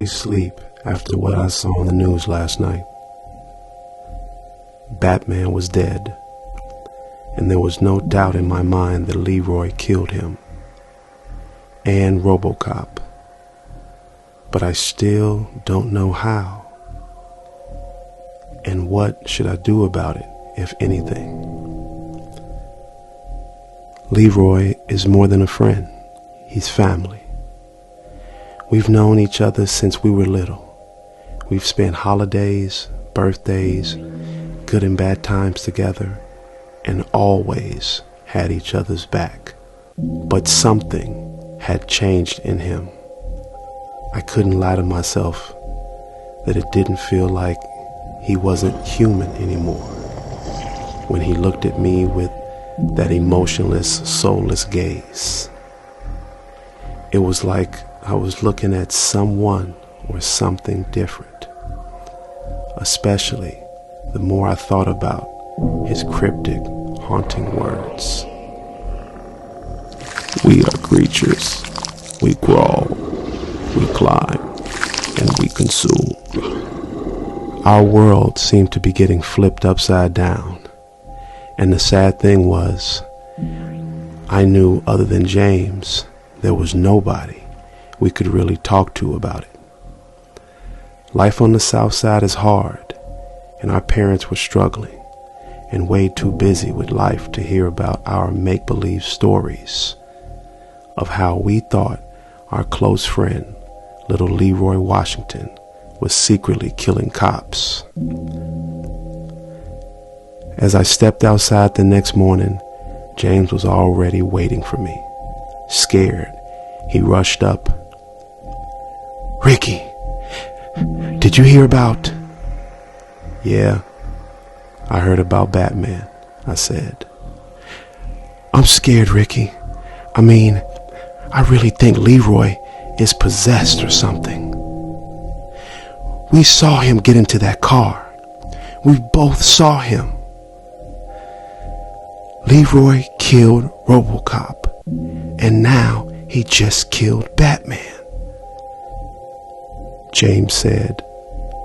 sleep after what I saw on the news last night. Batman was dead, and there was no doubt in my mind that Leroy killed him, and RoboCop. But I still don't know how. And what should I do about it, if anything? Leroy is more than a friend. He's family. We've known each other since we were little. We've spent holidays, birthdays, good and bad times together, and always had each other's back. But something had changed in him. I couldn't lie to myself that it didn't feel like he wasn't human anymore when he looked at me with that emotionless, soulless gaze. It was like I was looking at someone or something different, especially the more I thought about his cryptic, haunting words. We are creatures. We crawl, we climb, and we consume. Our world seemed to be getting flipped upside down, and the sad thing was, I knew other than James, there was nobody we could really talk to about it. Life on the South Side is hard, and our parents were struggling and way too busy with life to hear about our make-believe stories of how we thought our close friend, little Leroy Washington, was secretly killing cops. As I stepped outside the next morning, James was already waiting for me. Scared, he rushed up. "Ricky, did you hear about?" "Yeah, I heard about Batman," I said. "I'm scared, Ricky. I really think Leroy is possessed or something. We saw him get into that car. We both saw him. Leroy killed RoboCop, and now he just killed Batman," James said,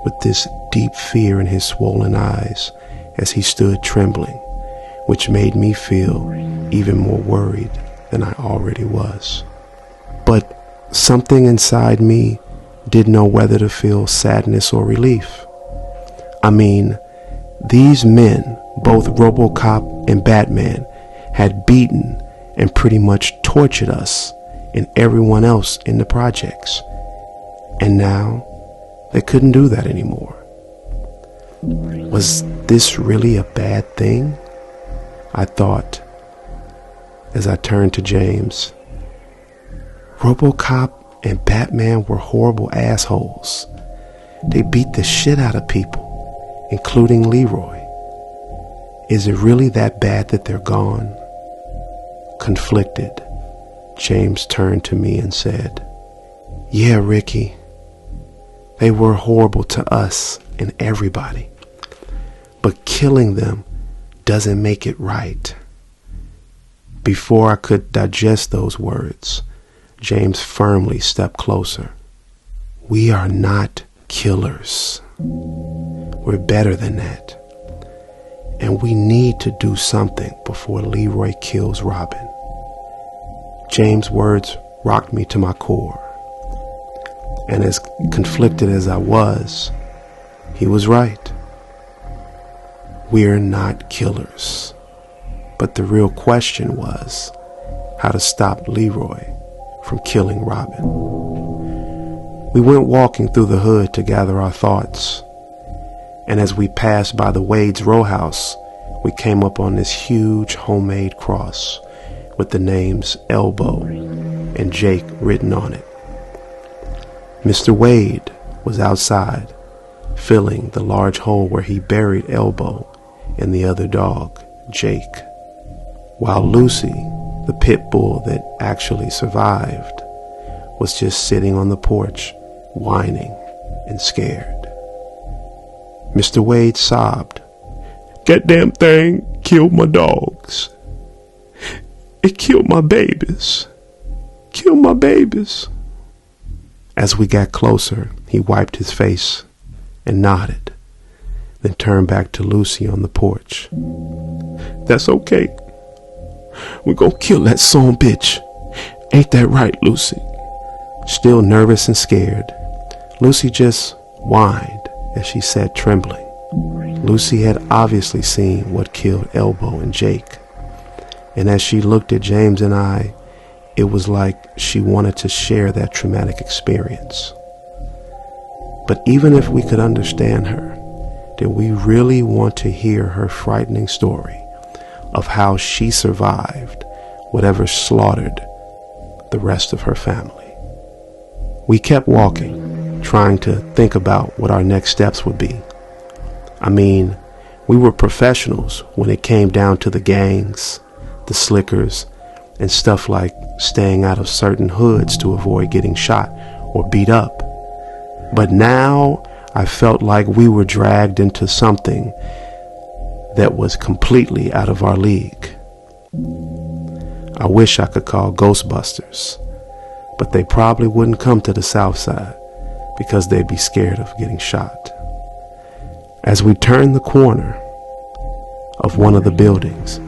with this deep fear in his swollen eyes as he stood trembling, which made me feel even more worried than I already was. But something inside me didn't know whether to feel sadness or relief. These men, both RoboCop and Batman, had beaten and pretty much tortured us and everyone else in the projects. And now they couldn't do that anymore. Was this really a bad thing? I thought as I turned to James. RoboCop and Batman were horrible assholes. They beat the shit out of people, including Leroy. Is it really that bad that they're gone? Conflicted, James turned to me and said, "Yeah, Ricky, they were horrible to us and everybody. But killing them doesn't make it right." Before I could digest those words, James firmly stepped closer. "We are not killers. We're better than that. And we need to do something before Leroy kills Robin." James' words rocked me to my core. And as conflicted as I was, he was right. We're not killers. But the real question was how to stop Leroy from killing Robin. We went walking through the hood to gather our thoughts. And as we passed by the Wade's row house, we came up on this huge homemade cross with the names Elbow and Jake written on it. Mr. Wade was outside, filling the large hole where he buried Elbow and the other dog, Jake, while Lucy, the pit bull that actually survived, was just sitting on the porch, whining and scared. Mr. Wade sobbed. "Goddamn thing killed my dogs. It killed my babies. Killed my babies." As we got closer, He wiped his face and nodded, then turned back to Lucy on the porch. "That's okay. We're gonna kill that son bitch. Ain't that right, Lucy?" Still nervous and scared, Lucy just whined as she sat trembling. Lucy had obviously seen what killed Elbow and Jake, and as she looked at James and I, it was like she wanted to share that traumatic experience. But even if we could understand her, did we really want to hear her frightening story of how she survived whatever slaughtered the rest of her family? We kept walking, trying to think about what our next steps would be. I mean, we were professionals when it came down to the gangs, the slickers, and stuff like staying out of certain hoods to avoid getting shot or beat up. But now I felt like we were dragged into something that was completely out of our league. I wish I could call Ghostbusters, but they probably wouldn't come to the South Side because they'd be scared of getting shot. As we turned the corner of one of the buildings,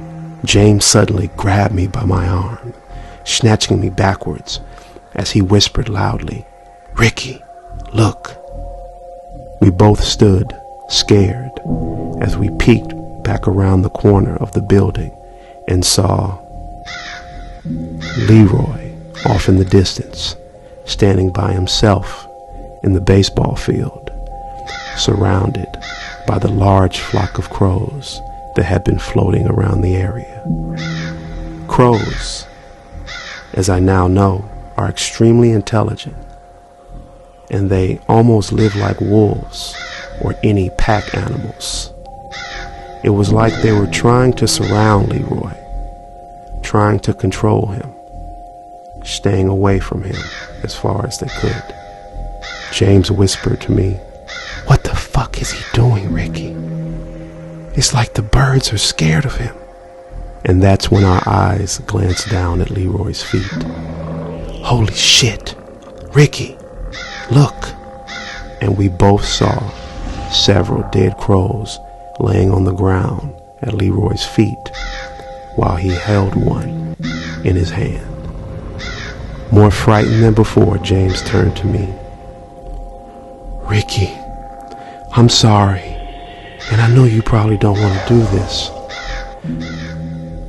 James suddenly grabbed me by my arm, snatching me backwards as he whispered loudly, "Ricky, look." We both stood, scared, as we peeked back around the corner of the building and saw Leroy off in the distance, standing by himself in the baseball field, surrounded by the large flock of crows that had been floating around the area. Crows, as I now know, are extremely intelligent, and they almost live like wolves or any pack animals. It was like they were trying to surround Leroy, trying to control him, staying away from him as far as they could. James whispered to me, "What the fuck is he doing, Ricky? It's like the birds are scared of him." And that's when our eyes glanced down at Leroy's feet. "Holy shit, Ricky, look." And we both saw several dead crows laying on the ground at Leroy's feet while he held one in his hand. More frightened than before, James turned to me. "Ricky, I'm sorry, and I know you probably don't want to do this,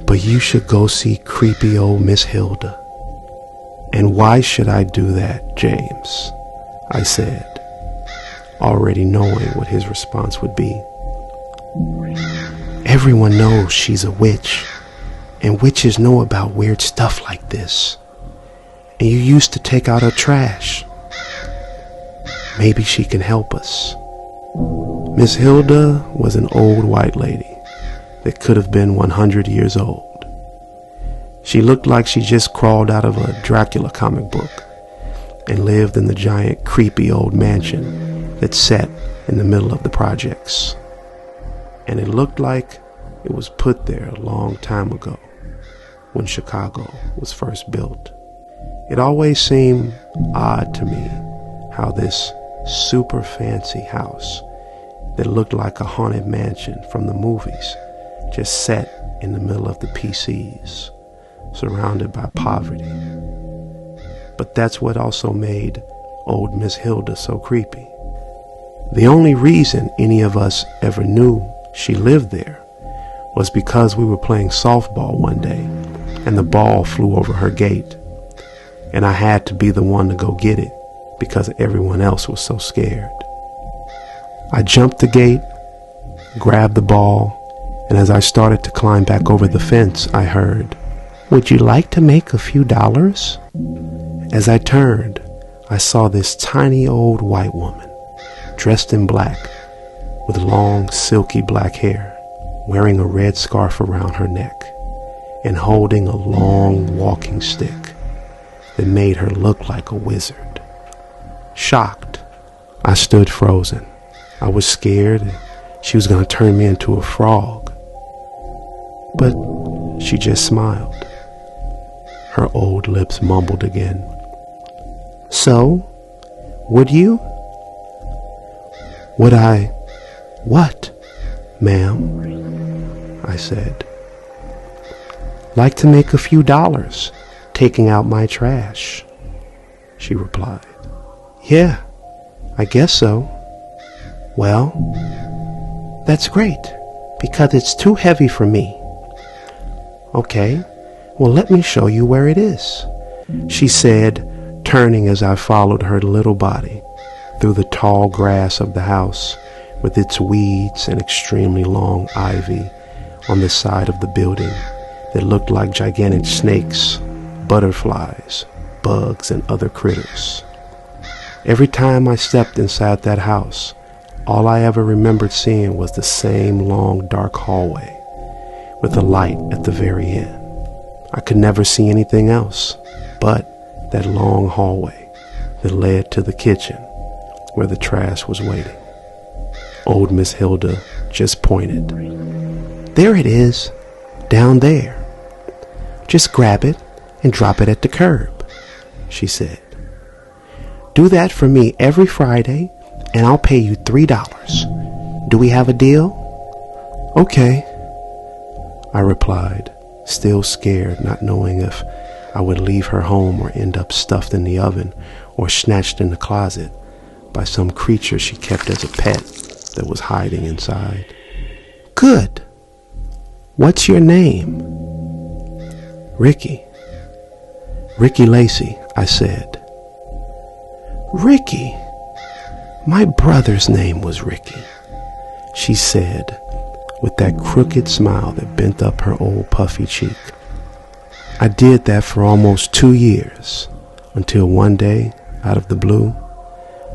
but you should go see creepy old Miss Hilda." "And why should I do that, James?" I said, already knowing what his response would be. "Everyone knows she's a witch, and witches know about weird stuff like this. And you used to take out her trash. Maybe she can help us." Miss Hilda was an old white lady that could have been 100 years old. She looked like she just crawled out of a Dracula comic book and lived in the giant creepy old mansion that sat in the middle of the projects. And it looked like it was put there a long time ago when Chicago was first built. It always seemed odd to me how this super fancy house that looked like a haunted mansion from the movies just sat in the middle of the PCs, surrounded by poverty. But that's what also made old Miss Hilda so creepy. The only reason any of us ever knew she lived there was because we were playing softball one day and the ball flew over her gate, and I had to be the one to go get it because everyone else was so scared. I jumped the gate, grabbed the ball, and as I started to climb back over the fence, I heard, "Would you like to make a few dollars?" As I turned, I saw this tiny old white woman, dressed in black, with long, silky black hair, wearing a red scarf around her neck, and holding a long walking stick that made her look like a wizard. Shocked, I stood frozen. I was scared she was going to turn me into a frog. But she just smiled. Her old lips mumbled again. "So, would you?" Would I... What, ma'am? I said. Like to make a few dollars taking out my trash, she replied. Yeah, I guess so. Well, that's great, because it's too heavy for me. Okay, well, let me show you where it is, she said, turning as I followed her little body through the tall grass of the house with its weeds and extremely long ivy on the side of the building that looked like gigantic snakes, butterflies, bugs, and other critters. Every time I stepped inside that house, all I ever remembered seeing was the same long dark hallway with a light at the very end. I could never see anything else but that long hallway that led to the kitchen where the trash was waiting. Old Miss Hilda just pointed. There it is, down there. Just grab it and drop it at the curb, she said. Do that for me every Friday and I'll pay you $3. Do we have a deal? Okay, I replied, still scared, not knowing if I would leave her home or end up stuffed in the oven or snatched in the closet by some creature she kept as a pet that was hiding inside. Good. What's your name? Ricky. Ricky Lacey, I said. Ricky? My brother's name was Ricky, she said, with that crooked smile that bent up her old puffy cheek. I did that for almost 2 years, until one day, out of the blue,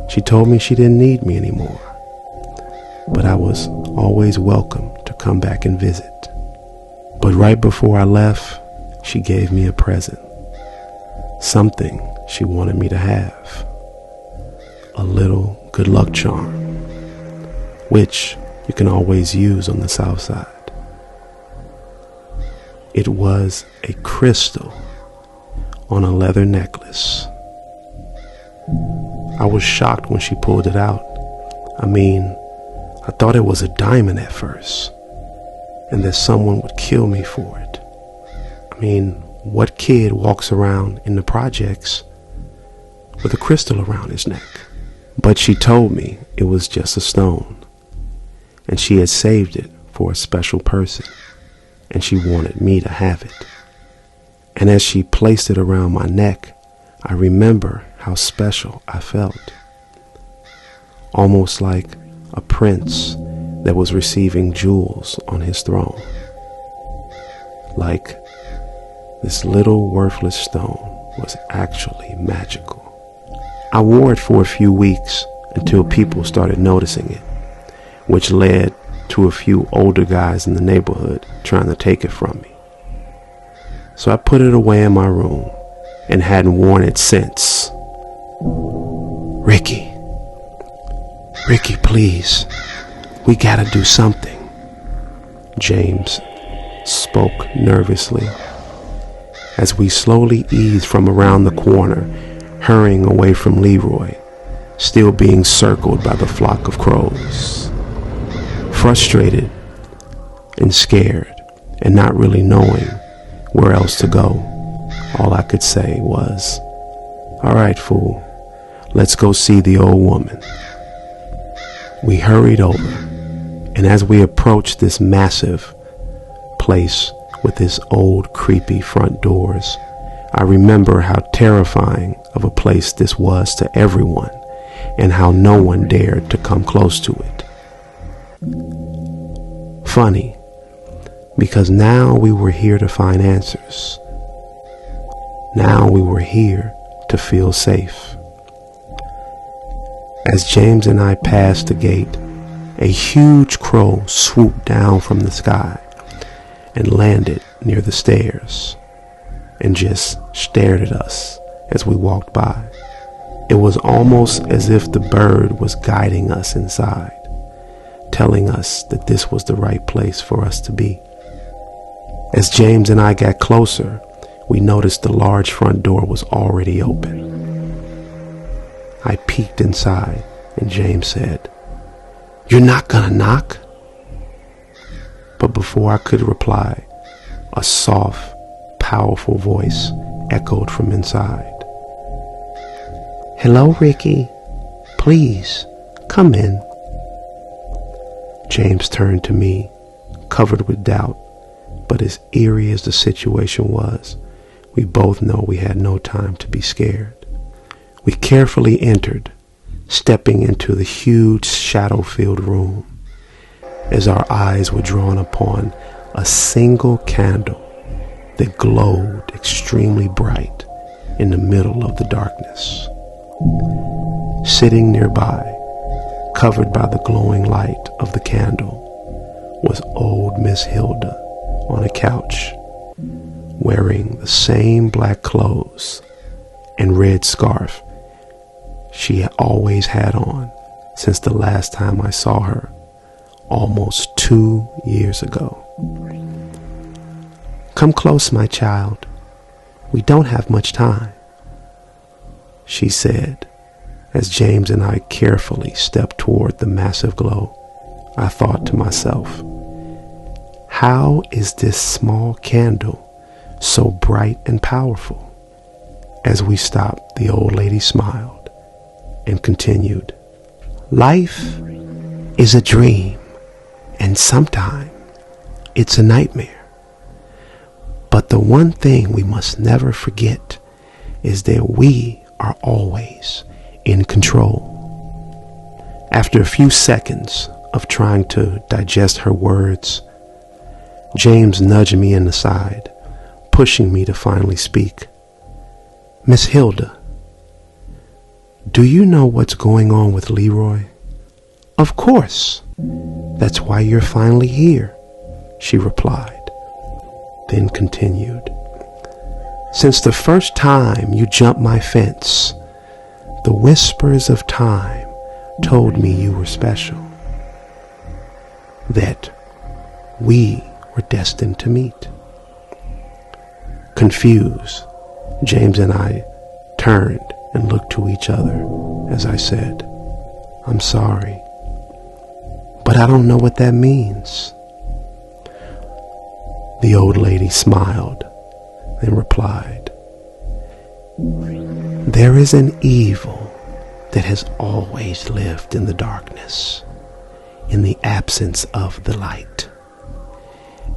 she told me she didn't need me anymore, but I was always welcome to come back and visit. But right before I left, she gave me a present, something she wanted me to have, a little good luck charm, which you can always use on the south side. It was a crystal on a leather necklace. I was shocked when she pulled it out. I mean, I thought it was a diamond at first, and that someone would kill me for it. I mean, what kid walks around in the projects with a crystal around his neck? But she told me it was just a stone, and she had saved it for a special person, and she wanted me to have it. And as she placed it around my neck, I remember how special I felt. Almost like a prince that was receiving jewels on his throne. Like this little worthless stone was actually magical. I wore it for a few weeks until people started noticing it, which led to a few older guys in the neighborhood trying to take it from me. So I put it away in my room and hadn't worn it since. Ricky, please, we gotta do something, James spoke nervously as we slowly eased from around the corner, hurrying away from Leroy, still being circled by the flock of crows. Frustrated and scared and not really knowing where else to go, all I could say was, "All right, fool, let's go see the old woman." We hurried over, and as we approached this massive place with its old creepy front doors, I remember how terrifying of a place this was to everyone and how no one dared to come close to it. Funny, because now we were here to find answers. Now we were here to feel safe. As James and I passed the gate, a huge crow swooped down from the sky and landed near the stairs and just stared at us as we walked by. It was almost as if the bird was guiding us inside, telling us that this was the right place for us to be. As James and I got closer, we noticed the large front door was already open. I peeked inside and James said, You're not gonna knock? But before I could reply, a soft, powerful voice echoed from inside. Hello, Ricky. Please, come in. James turned to me, covered with doubt, but as eerie as the situation was, we both know we had no time to be scared. We carefully entered, stepping into the huge shadow-filled room, as our eyes were drawn upon a single candle that glowed extremely bright in the middle of the darkness. Sitting nearby, covered by the glowing light of the candle, was old Miss Hilda on a couch, wearing the same black clothes and red scarf she had always had on since the last time I saw her, almost 2 years ago. Come close, my child. We don't have much time, she said, as James and I carefully stepped toward the massive glow. I thought to myself, how is this small candle so bright and powerful? As we stopped, the old lady smiled and continued, life is a dream, and sometimes it's a nightmare. But the one thing we must never forget is that we are always in control. After a few seconds of trying to digest her words, James nudged me in the side, pushing me to finally speak. Miss Hilda, do you know what's going on with Leroy? Of course. That's why you're finally here, she replied, then continued. Since the first time you jumped my fence, the whispers of time told me you were special, that we were destined to meet. Confused, James and I turned and looked to each other as I said, I'm sorry, but I don't know what that means. The old lady smiled and replied, there is an evil that has always lived in the darkness, in the absence of the light.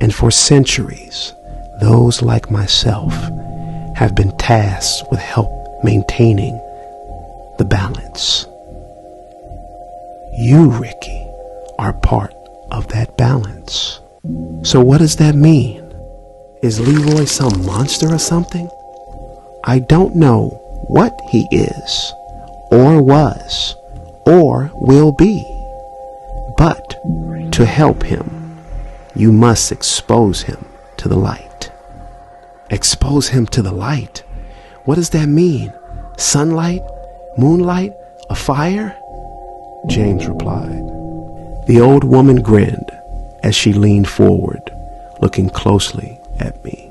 And for centuries, those like myself have been tasked with help maintaining the balance. You, Ricky, are part of that balance. So what does that mean? Is Leroy some monster or something? I don't know what he is, or was, or will be. But to help him, you must expose him to the light. Expose him to the light? What does that mean? Sunlight? Moonlight? A fire? James replied. The old woman grinned as she leaned forward, looking closely at me.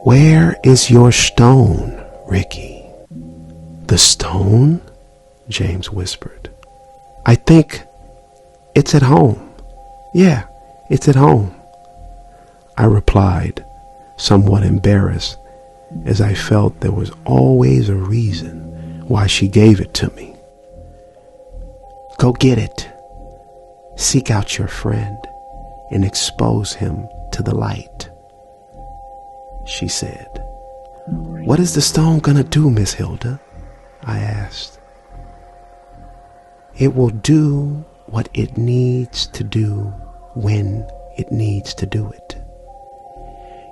Where is your stone, Ricky? The stone? James whispered. I think it's at home. Yeah, it's at home, I replied, somewhat embarrassed, as I felt there was always a reason why she gave it to me. Go get it. Seek out your friend and expose him to the light, she said. What is the stone gonna do, Miss Hilda? I asked. It will do what it needs to do when it needs to do it.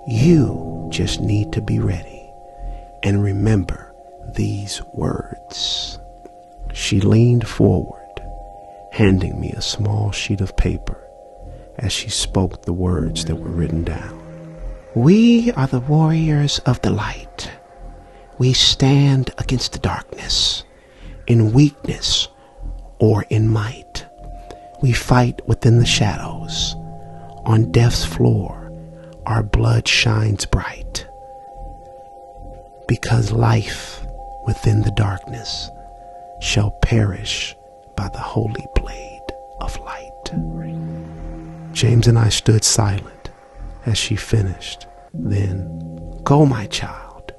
You just need to be ready and remember these words. She leaned forward, handing me a small sheet of paper as she spoke the words that were written down. We are the warriors of the light. We stand against the darkness, in weakness or in might. We fight within the shadows. On death's floor, our blood shines bright. Because life within the darkness shall perish by the holy blade. of light. James and I stood silent as she finished. Then, go, my child.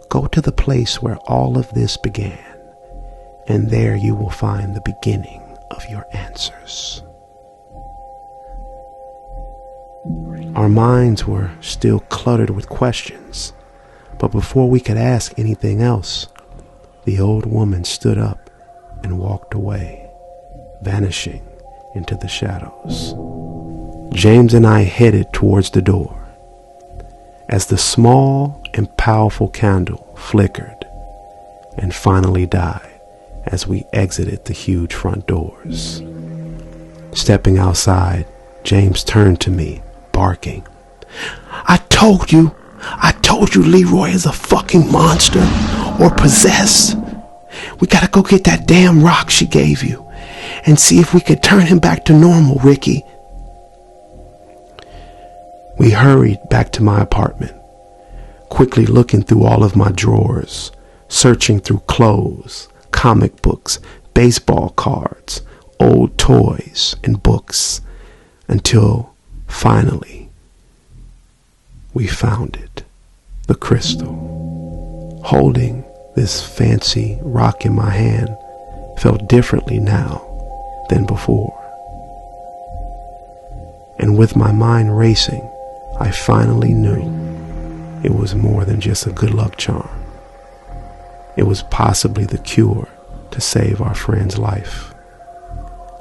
Go to the place where all of this began, and there you will find the beginning of your answers. Our minds were still cluttered with questions, but before we could ask anything else, the old woman stood up and walked away, vanishing into the shadows. James and I headed towards the door. As the small and powerful candle flickered and finally died as we exited the huge front doors. Stepping outside, James turned to me, barking. I told you Leroy is a fucking monster or possessed. We gotta go get that damn rock she gave you and see if we could turn him back to normal, Ricky. We hurried back to my apartment, quickly looking through all of my drawers, searching through clothes, comic books, baseball cards, old toys, and books, until finally we found it, the crystal. Holding this fancy rock in my hand felt differently now than before. And with my mind racing, I finally knew it was more than just a good luck charm. It was possibly the cure to save our friend's life.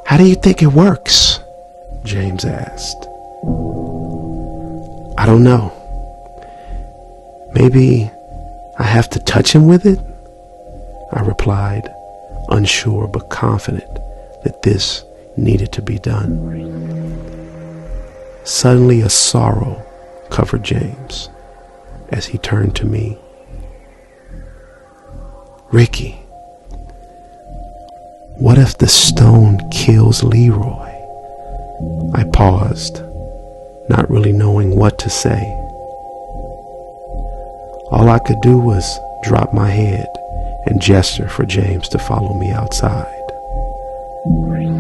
How do you think it works? James asked. I don't know. Maybe I have to touch him with it? I replied, unsure but confident that this needed to be done. Suddenly a sorrow covered James as he turned to me. Ricky, what if the stone kills Leroy? I paused, not really knowing what to say. All I could do was drop my head and gesture for James to follow me outside,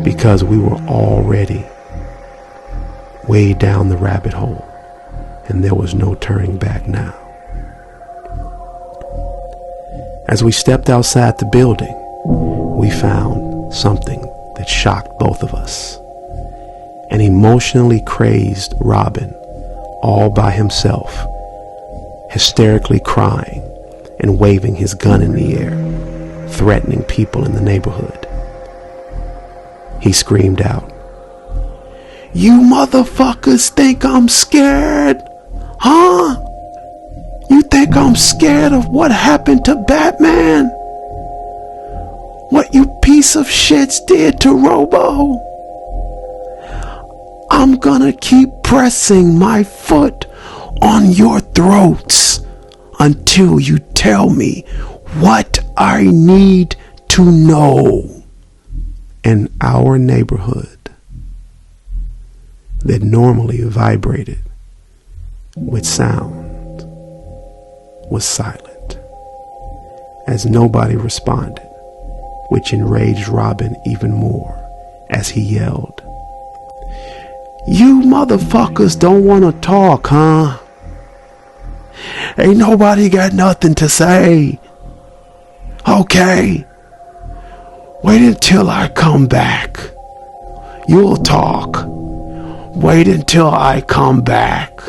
because we were already way down the rabbit hole, and there was no turning back now. As we stepped outside the building, we found something that shocked both of us. An emotionally crazed Robin, all by himself, hysterically crying and waving his gun in the air, threatening people in the neighborhood. He screamed out, "You motherfuckers think I'm scared? Huh? You think I'm scared of what happened to Batman? What you piece of shits did to Robo? I'm gonna keep pressing my foot on your throats until you tell me what I need to know." In our neighborhood that normally vibrated with sound was silent, as nobody responded, which enraged Robin even more as he yelled, "You motherfuckers don't want to talk, huh? Ain't nobody got nothing to say? Okay, wait until I come back. You'll talk. Wait until I come back."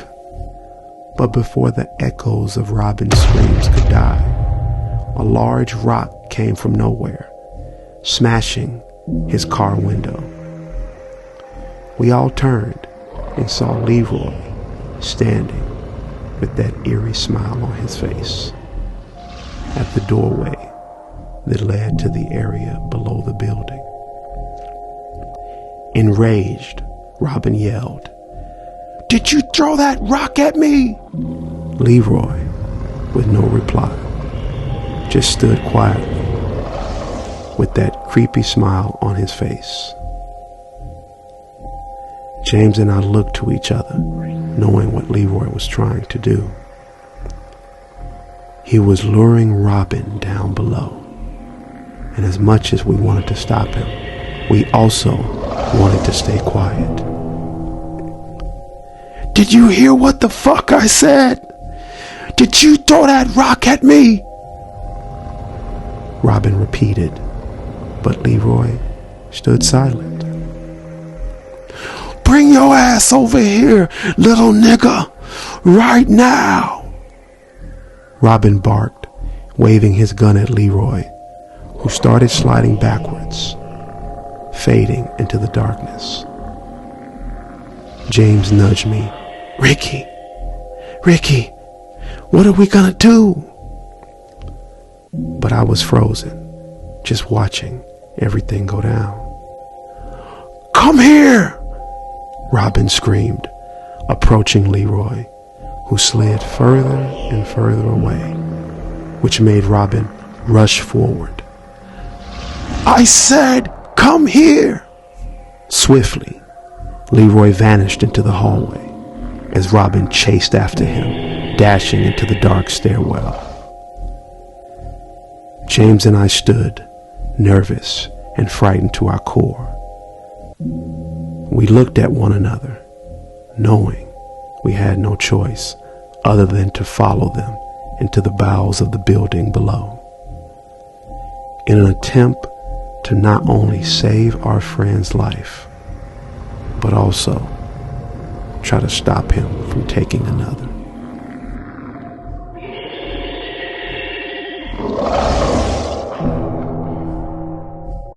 But before the echoes of Robin's screams could die, a large rock came from nowhere, smashing his car window. We all turned and saw Leroy standing with that eerie smile on his face at the doorway that led to the area below the building. Enraged, Robin yelled, "Did you throw that rock at me?" Leroy, with no reply, just stood quietly with that creepy smile on his face. James and I looked to each other, knowing what Leroy was trying to do. He was luring Robin down below, and as much as we wanted to stop him, we also wanting to stay quiet. "Did you hear what the fuck I said? Did you throw that rock at me?" Robin repeated, but Leroy stood silent. "Bring your ass over here, little nigga, right now," Robin barked, waving his gun at Leroy, who started sliding backwards, fading into the darkness. James nudged me. Ricky, what are we gonna do?" But I was frozen, just watching everything go down. "Come here!" Robin screamed, approaching Leroy, who slid further and further away, which made Robin rush forward. "I said, come here!" Swiftly, Leroy vanished into the hallway as Robin chased after him, dashing into the dark stairwell. James and I stood, nervous and frightened to our core. We looked at one another, knowing we had no choice other than to follow them into the bowels of the building below, in an attempt to not only save our friend's life, but also try to stop him from taking another.